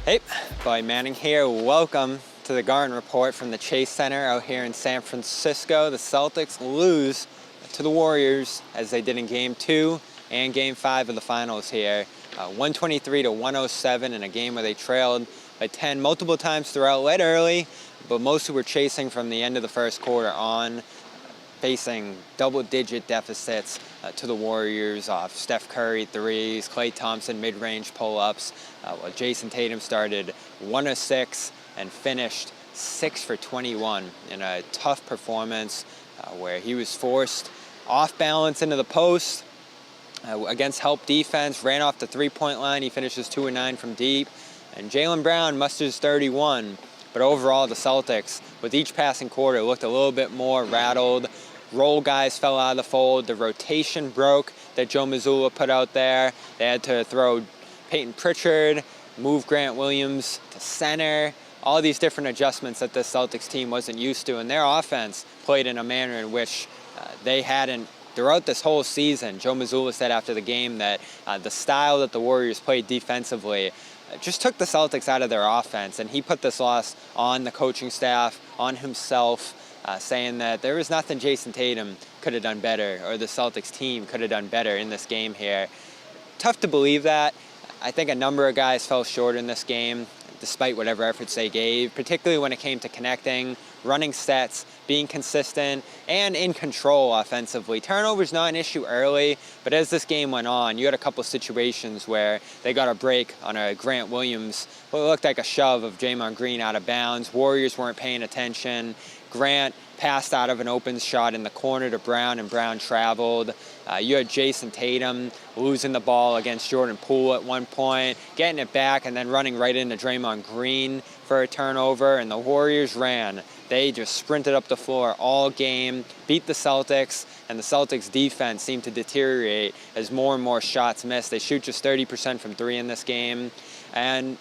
Hey, Boy Manning here. Welcome to the Garden Report from the Chase Center out here in San Francisco. The Celtics lose to the Warriors as they did in Game 2 and Game 5 of the finals here. 123 to 107 in a game where they trailed by 10 multiple times throughout, led early, but mostly were chasing from the end of the first quarter on, facing double-digit deficits to the Warriors off Steph Curry threes, Klay Thompson mid-range pull-ups, while Jason Tatum started 1 of 6 and finished 6 for 21 in a tough performance where he was forced off balance into the post against help defense, ran off the three-point line. He finishes 2 of 9 from deep, and Jaylen Brown musters 31. But overall, the Celtics, with each passing quarter, looked a little bit more rattled. Role guys fell out of the fold. The rotation broke that Joe Mazzulla put out there. They had to throw Peyton Pritchard, move Grant Williams to center. All these different adjustments that the Celtics team wasn't used to. And their offense played in a manner in which they hadn't throughout this whole season. Joe Mazzulla said after the game that the style that the Warriors played defensively just took the Celtics out of their offense. And he put this loss on the coaching staff, on himself, saying that there was nothing Jason Tatum could have done better or the Celtics team could have done better in this game here. Tough to believe that. I think a number of guys fell short in this game despite whatever efforts they gave, particularly when it came to connecting, running sets, being consistent, and in control offensively. Turnovers not an issue early, but as this game went on, you had a couple situations where they got a break on a Grant Williams, what looked like a shove of Draymond Green out of bounds. Warriors weren't paying attention. Grant passed out of an open shot in the corner to Brown, and Brown traveled. You had Jason Tatum losing the ball against Jordan Poole at one point, getting it back and then running right into Draymond Green for a turnover, and the Warriors ran. They just sprinted up the floor all game, beat the Celtics, and the Celtics defense seemed to deteriorate as more and more shots missed. They shoot just 30% from 3 in this game. And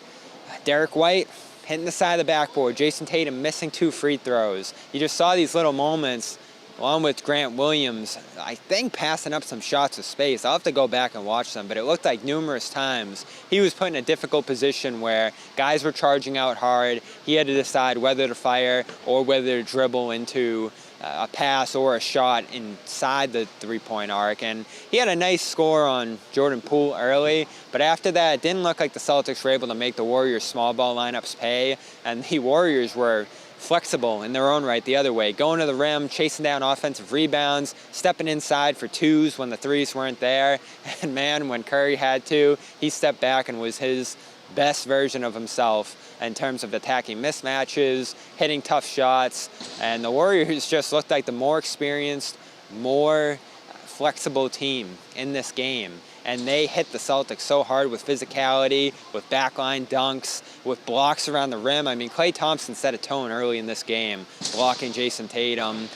Derek White hitting the side of the backboard, Jason Tatum missing 2 free throws. You just saw these little moments, along with Grant Williams, I think passing up some shots of space. I'll have to go back and watch them, but it looked like numerous times he was put in a difficult position where guys were charging out hard. He had to decide whether to fire or whether to dribble into a pass or a shot inside the three-point arc. And he had a nice score on Jordan Poole early, but after that, it didn't look like the Celtics were able to make the Warriors' small ball lineups pay, and the Warriors were flexible in their own right the other way, going to the rim, chasing down offensive rebounds, stepping inside for 2s when the 3s weren't there. And man, when Curry had to, he stepped back and was his best version of himself in terms of attacking mismatches, hitting tough shots, and the Warriors just looked like the more experienced, more flexible team in this game. And they hit the Celtics so hard with physicality, with backline dunks, with blocks around the rim. I mean, Klay Thompson set a tone early in this game, blocking Jason Tatum,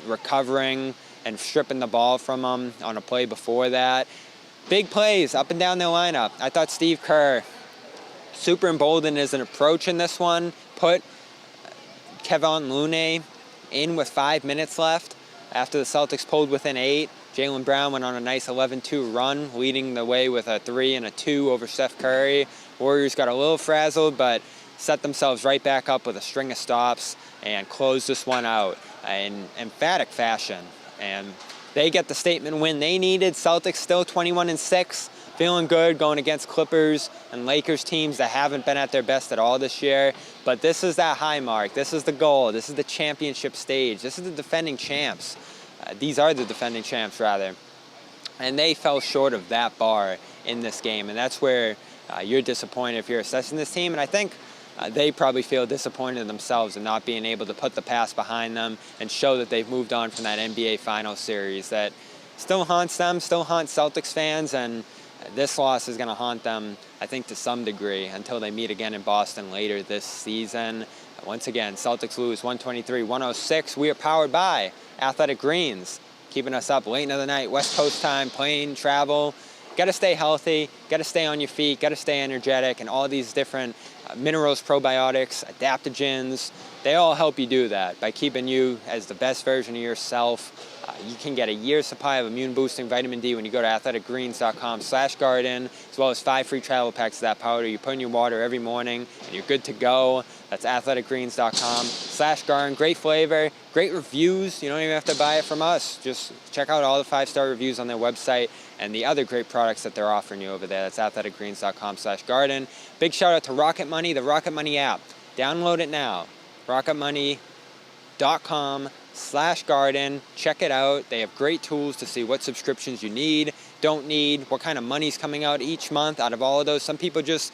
recovering and stripping the ball from him on a play before that. Big plays up and down their lineup. I thought Steve Kerr super emboldened as an approach in this one, put Kevon Looney in with 5 minutes left after the Celtics pulled within 8. Jaylen Brown went on a nice 11-2 run, leading the way with a 3 and a 2 over Steph Curry. Warriors got a little frazzled, but set themselves right back up with a string of stops and closed this one out in emphatic fashion. And they get the statement win they needed. Celtics still 21-6, feeling good going against Clippers and Lakers teams that haven't been at their best at all this year. But this is that high mark. This is the goal. This is the championship stage. This is the defending champs. These are the defending champs, rather. And they fell short of that bar in this game. And that's where you're disappointed if you're assessing this team. And I think they probably feel disappointed in themselves in not being able to put the past behind them and show that they've moved on from that NBA Finals series that still haunts them, still haunts Celtics fans. And this loss is going to haunt them, I think, to some degree until they meet again in Boston later this season. Once again, Celtics lose 123-106. We are powered by Athletic Greens, keeping us up late into the night, West Coast time, plane, travel. Got to stay healthy, got to stay on your feet, got to stay energetic, and all these different minerals, probiotics, adaptogens, they all help you do that by keeping you as the best version of yourself. You can get a year's supply of immune-boosting vitamin D when you go to athleticgreens.com/garden, as well as 5 free travel packs of that powder. You put in your water every morning, and you're good to go. That's athleticgreens.com/garden. Great flavor, great reviews. You don't even have to buy it from us. Just check out all the 5-star reviews on their website and the other great products that they're offering you over there. That's athleticgreens.com/garden. Big shout out to Rocket Money, the Rocket Money app. Download it now. rocketmoney.com/garden. Check it out. They have great tools to see what subscriptions you need, don't need, what kind of money's coming out each month out of all of those. Some people just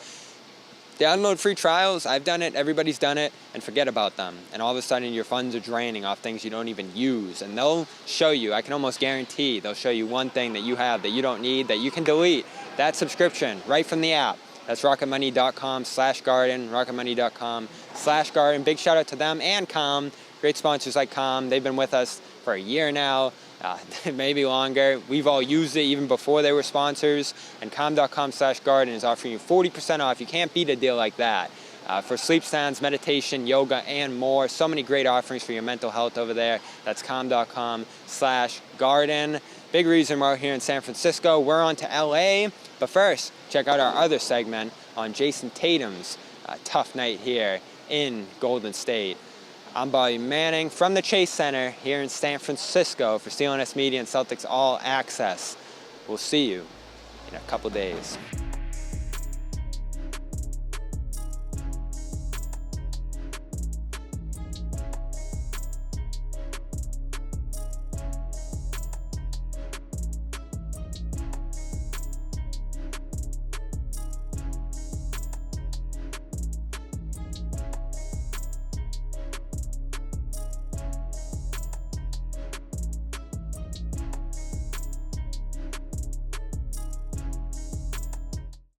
download free trials. I've done it, everybody's done it, and forget about them. And all of a sudden your funds are draining off things you don't even use. And they'll show you, I can almost guarantee, they'll show you one thing that you have that you don't need that you can delete. That subscription right from the app. That's rocketmoney.com/garden, rocketmoney.com/garden. Big shout out to them and Calm. Great sponsors like Calm. They've been with us for a year now, maybe longer. We've all used it even before they were sponsors. And calm.com/garden is offering you 40% off. You can't beat a deal like that. For sleep sounds, meditation, yoga, and more. So many great offerings for your mental health over there. That's calm.com/garden. Big reason we're out here in San Francisco. We're on to LA. But first, check out our other segment on Jason Tatum's tough night here in Golden State. I'm Bobby Manning from the Chase Center here in San Francisco for CLNS Media and Celtics All Access. We'll see you in a couple days.